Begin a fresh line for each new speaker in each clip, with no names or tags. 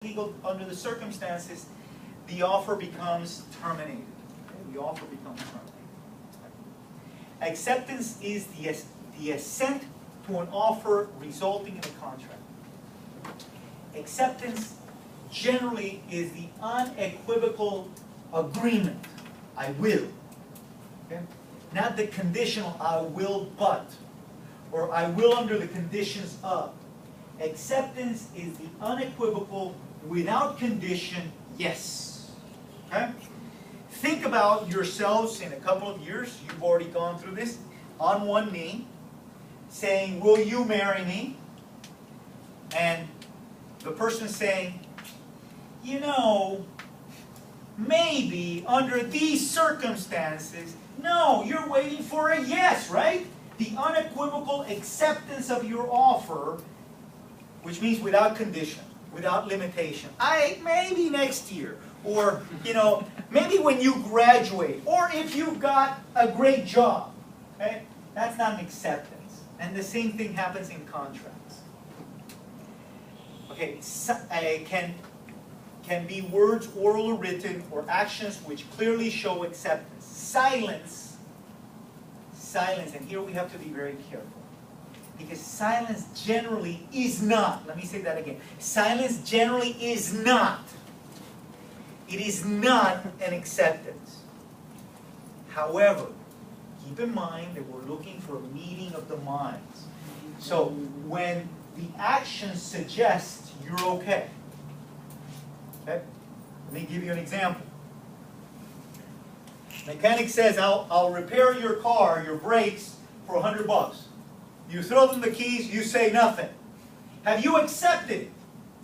legal under the circumstances, the offer becomes terminated. Okay? The offer becomes terminated. Acceptance is the assent to an offer resulting in a contract. Acceptance generally is the unequivocal agreement. I will. Okay? Not the conditional I will but, or I will under the conditions of. Acceptance is the unequivocal, without condition, yes. Okay? Think about yourselves in a couple of years, you've already gone through this, on one knee, saying, will you marry me? And the person is saying, you know, maybe under these circumstances, no, you're waiting for a yes, right? The unequivocal acceptance of your offer, which means without condition, without limitation. Maybe next year, or maybe when you graduate, or if you got a great job. Okay? That's not an acceptance. And the same thing happens in contracts. Okay, can be words, oral or written, or actions which clearly show acceptance. Silence, and here we have to be very careful. Because silence generally is not, let me say that again, silence generally is not, it is not an acceptance. However, keep in mind that we're looking for a meeting of the minds. So when the action suggests you're okay, let me give you an example. Mechanic says, I'll repair your car, your brakes, for $100. You throw them the keys, you say nothing. Have you accepted?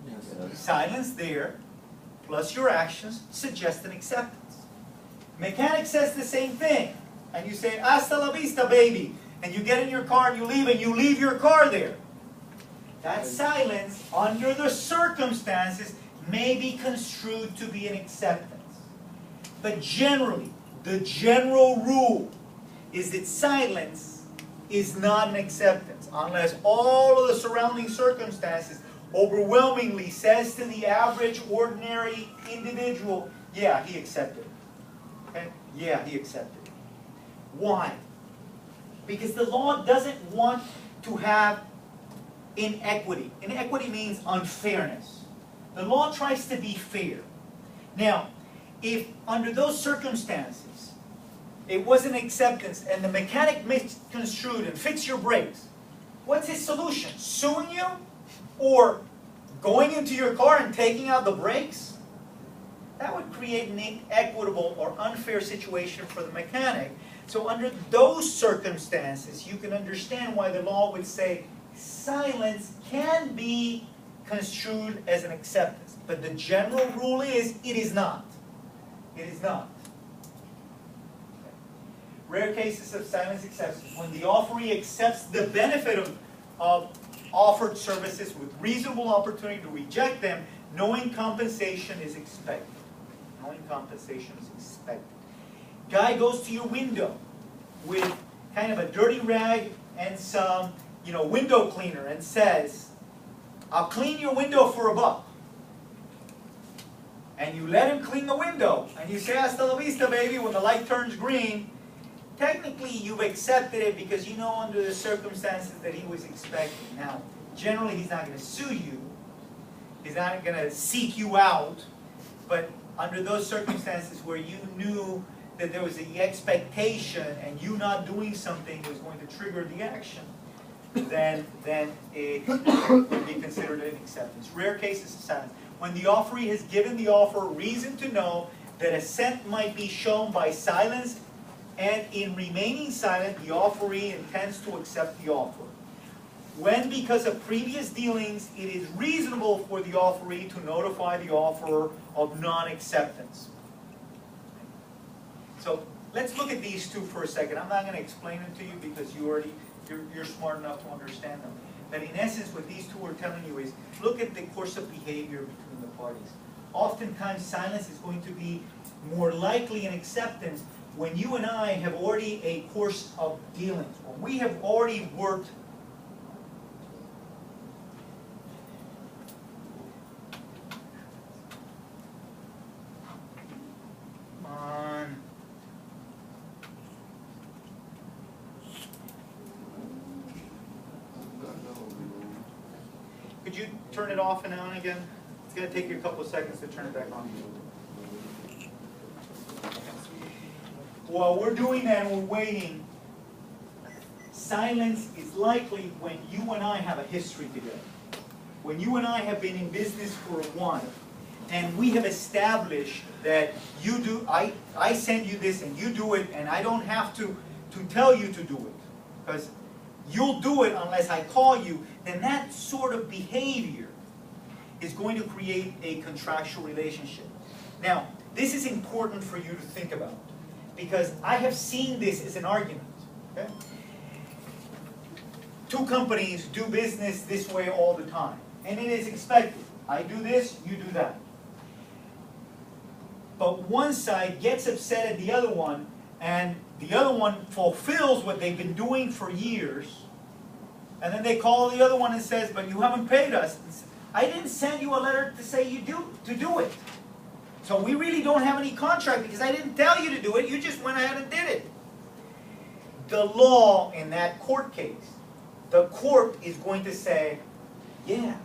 Yes. Silence there, plus your actions, suggest an acceptance. Mechanic says the same thing, and you say, hasta la vista, baby. And you get in your car and you leave your car there. That silence, under the circumstances, may be construed to be an acceptance. But generally, the general rule is that silence is not an acceptance unless all of the surrounding circumstances overwhelmingly says to the average, ordinary individual, yeah, he accepted it. Okay? Yeah, he accepted it. Why? Because the law doesn't want to have inequity. Inequity means unfairness. The law tries to be fair. Now, if under those circumstances it was an acceptance and the mechanic misconstrued and fixed your brakes, what's his solution? Suing you? Or going into your car and taking out the brakes? That would create an inequitable or unfair situation for the mechanic. So under those circumstances, you can understand why the law would say silence can be construed as an acceptance. But the general rule is, it is not. It is not. Rare cases of silence acceptance. When the offeree accepts the benefit of offered services with reasonable opportunity to reject them, knowing compensation is expected. Knowing compensation is expected. Guy goes to your window with kind of a dirty rag and some, window cleaner and says, I'll clean your window for $1. And you let him clean the window. And you say, hasta la vista, baby, when the light turns green. Technically, you've accepted it because you know under the circumstances that he was expecting. Now, generally, he's not going to sue you. He's not going to seek you out. But under those circumstances where you knew that there was the expectation and you not doing something was going to trigger the action, then it would be considered an acceptance. Rare cases of silence. When the offeree has given the offer reason to know that assent might be shown by silence, and in remaining silent, the offeree intends to accept the offer. When, because of previous dealings, it is reasonable for the offeree to notify the offerer of non-acceptance. So let's look at these two for a second. I'm not going to explain them to you because you're smart enough to understand them. But in essence, what these two are telling you is, look at the course of behavior between the parties. Oftentimes, silence is going to be more likely an acceptance when you and I have already a course of dealings, when we have already worked turn it off now and again? It's going to take you a couple of seconds to turn it back on. While we're doing that and we're waiting, silence is likely when you and I have a history together. When you and I have been in business for a while, and we have established that you do, I send you this and you do it, and I don't have to tell you to do it, because you'll do it unless I call you, then that sort of behavior is going to create a contractual relationship. Now, this is important for you to think about, because I have seen this as an argument. Okay? Two companies do business this way all the time, and it is expected. I do this, you do that. But one side gets upset at the other one, and the other one fulfills what they've been doing for years, and then they call the other one and says, but you haven't paid us. I didn't send you a letter to say you do it. So we really don't have any contract because I didn't tell you to do it, you just went ahead and did it. The law in that court case, the court is going to say, yeah,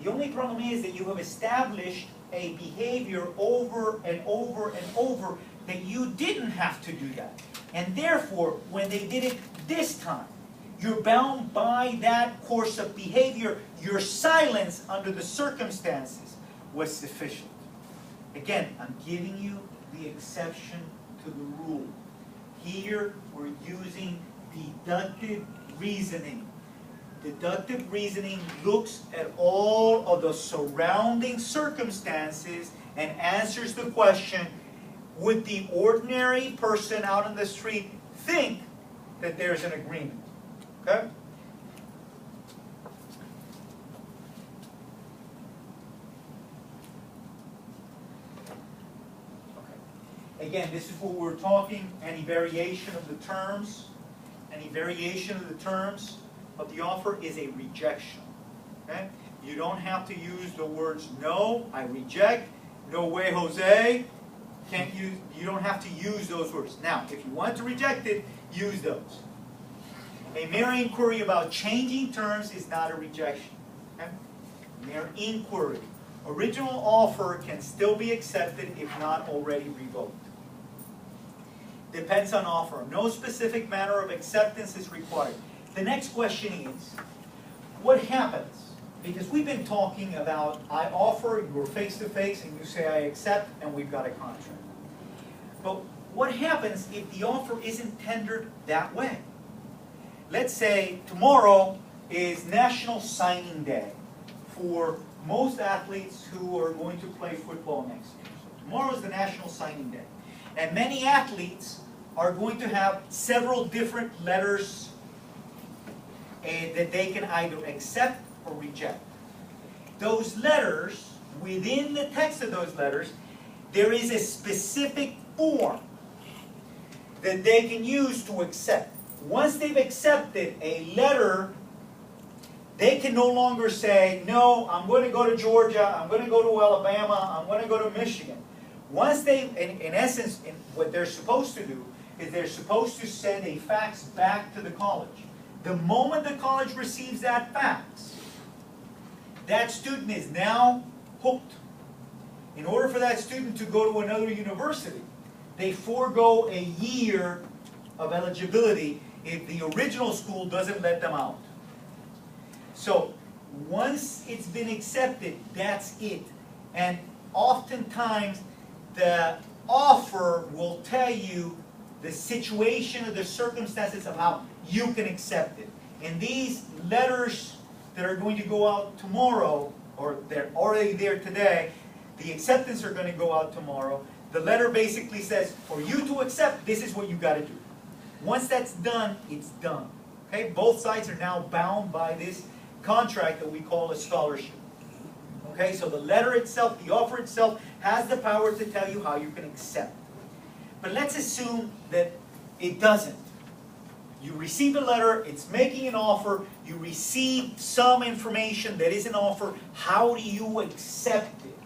the only problem is that you have established a behavior over and over and over that you didn't have to do that. And therefore, when they did it this time, you're bound by that course of behavior. Your silence under the circumstances was sufficient. Again, I'm giving you the exception to the rule. Here, we're using deductive reasoning. Deductive reasoning looks at all of the surrounding circumstances and answers the question, would the ordinary person out on the street think that there's an agreement? Okay? Again, this is what we're talking, any variation of the terms. Any variation of the terms of the offer is a rejection. Okay? You don't have to use the words no, I reject, no way, Jose. You don't have to use those words. Now, if you want to reject it, use those. A mere inquiry about changing terms is not a rejection. Okay? Mere inquiry. Original offer can still be accepted if not already revoked. Depends on offer. No specific manner of acceptance is required. The next question is, what happens? Because we've been talking about, I offer, you're face-to-face, and you say I accept, and we've got a contract. But what happens if the offer isn't tendered that way? Let's say tomorrow is National Signing Day for most athletes who are going to play football next year. So tomorrow is the National Signing Day. And many athletes are going to have several different letters that they can either accept or reject. Those letters, within the text of those letters, there is a specific form that they can use to accept. Once they've accepted a letter, they can no longer say, no, I'm going to go to Georgia, I'm going to go to Alabama, I'm going to go to Michigan. Once they, in essence, what they're supposed to do is they're supposed to send a fax back to the college. The moment the college receives that fax, that student is now hooked. In order for that student to go to another university, they forego a year of eligibility if the original school doesn't let them out. So once it's been accepted, that's it. And oftentimes the offer will tell you the situation or the circumstances of how you can accept it. And these letters that are going to go out tomorrow, or they're already there today, the acceptance are going to go out tomorrow. The letter basically says, for you to accept, this is what you got to do. Once that's done, it's done. Okay? Both sides are now bound by this contract that we call a scholarship. Okay? So the letter itself, the offer itself, has the power to tell you how you can accept. But let's assume that it doesn't. You receive a letter, it's making an offer, you receive some information that is an offer, how do you accept it?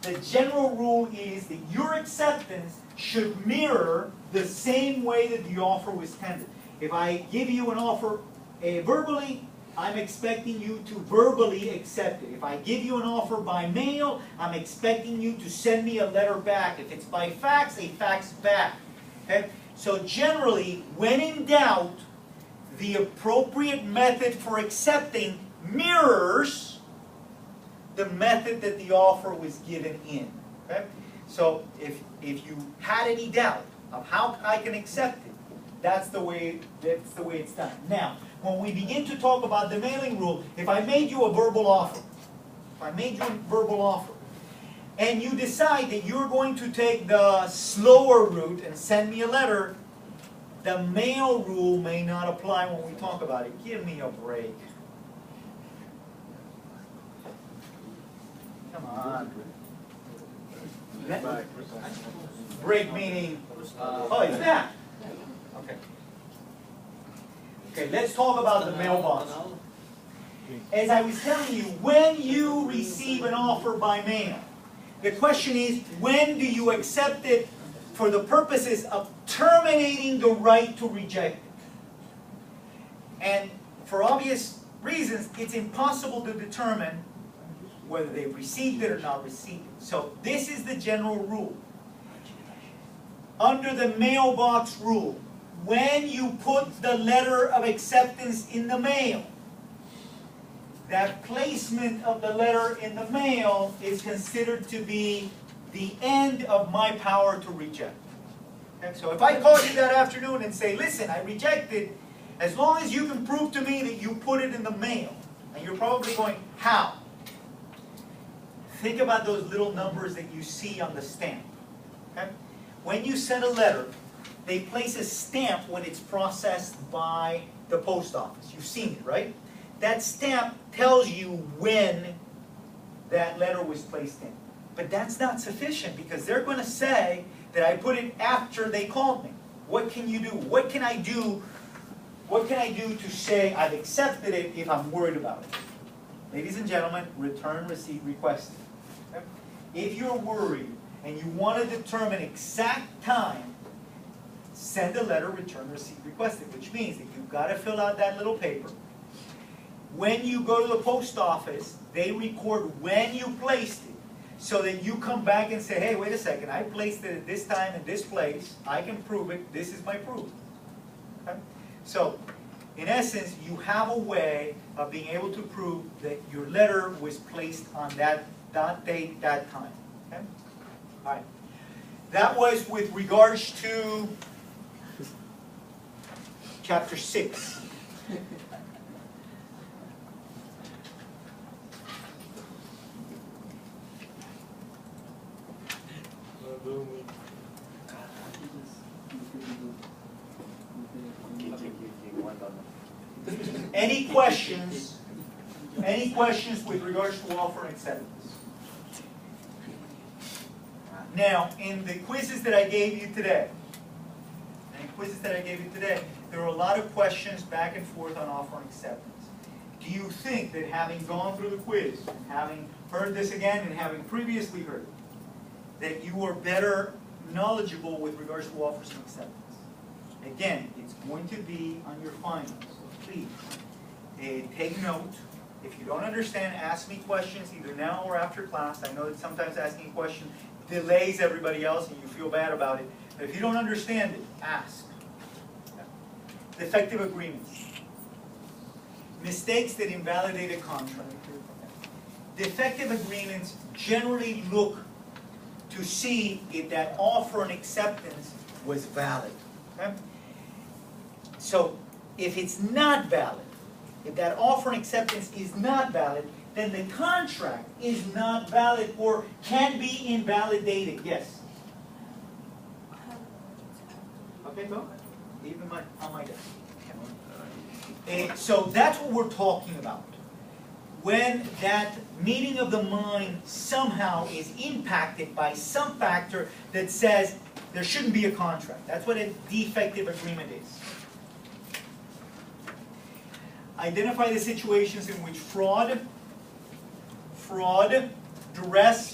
The general rule is that your acceptance should mirror the same way that the offer was tendered. If I give you an offer verbally, I'm expecting you to verbally accept it. If I give you an offer by mail, I'm expecting you to send me a letter back. If it's by fax, a fax back. Okay? So generally, when in doubt, the appropriate method for accepting mirrors the method that the offer was given in. Okay? So if you had any doubt of how I can accept it, that's the way it's done. Now, when we begin to talk about the mailing rule, if I made you a verbal offer, and you decide that you're going to take the slower route and send me a letter, the mail rule may not apply when we talk about it. Give me a break. Come on. Break meaning, oh, it's that. Okay. Okay, let's talk about the mailbox. As I was telling you, when you receive an offer by mail, the question is, when do you accept it for the purposes of terminating the right to reject it? And for obvious reasons, it's impossible to determine whether they've received it or not received it. So this is the general rule. Under the mailbox rule, when you put the letter of acceptance in the mail, that placement of the letter in the mail is considered to be the end of my power to reject. Okay? So if I call you that afternoon and say, listen, I rejected, as long as you can prove to me that you put it in the mail, and you're probably going, how? Think about those little numbers that you see on the stamp. Okay? When you send a letter, they place a stamp when it's processed by the post office. You've seen it, right? That stamp tells you when that letter was placed in. But that's not sufficient, because they're going to say that I put it after they called me. What can you do? What can I do? What can I do to say I've accepted it if I'm worried about it? Ladies and gentlemen, return receipt requested. Okay? If you're worried and you want to determine exact time, send a letter, return receipt requested, which means that you've got to fill out that little paper. When you go to the post office, they record when you placed it, so that you come back and say, hey, wait a second, I placed it at this time in this place, I can prove it, this is my proof. Okay? So, in essence, you have a way of being able to prove that your letter was placed on that date, that time. Okay? All right. That was with regards to chapter 6. Any questions? Any questions with regards to offer and acceptance? Now, in the quizzes that I gave you today, there were a lot of questions back and forth on offer and acceptance. Do you think that having gone through the quiz, having heard this again, and having previously heard it, that you are better knowledgeable with regards to offers and acceptance? Again, it's going to be on your finals, so please take note. If you don't understand, ask me questions either now or after class. I know that sometimes asking a question delays everybody else and you feel bad about it. But if you don't understand it, ask. Defective agreements. Mistakes that invalidate a contract. Defective agreements generally look to see if that offer and acceptance was valid. Okay? So, if it's not valid, if that offer and acceptance is not valid, then the contract is not valid or can be invalidated. Yes? Okay, go. Even on my desk. So that's what we're talking about. When that meeting of the mind somehow is impacted by some factor that says there shouldn't be a contract. That's what a defective agreement is. Identify the situations in which fraud, duress,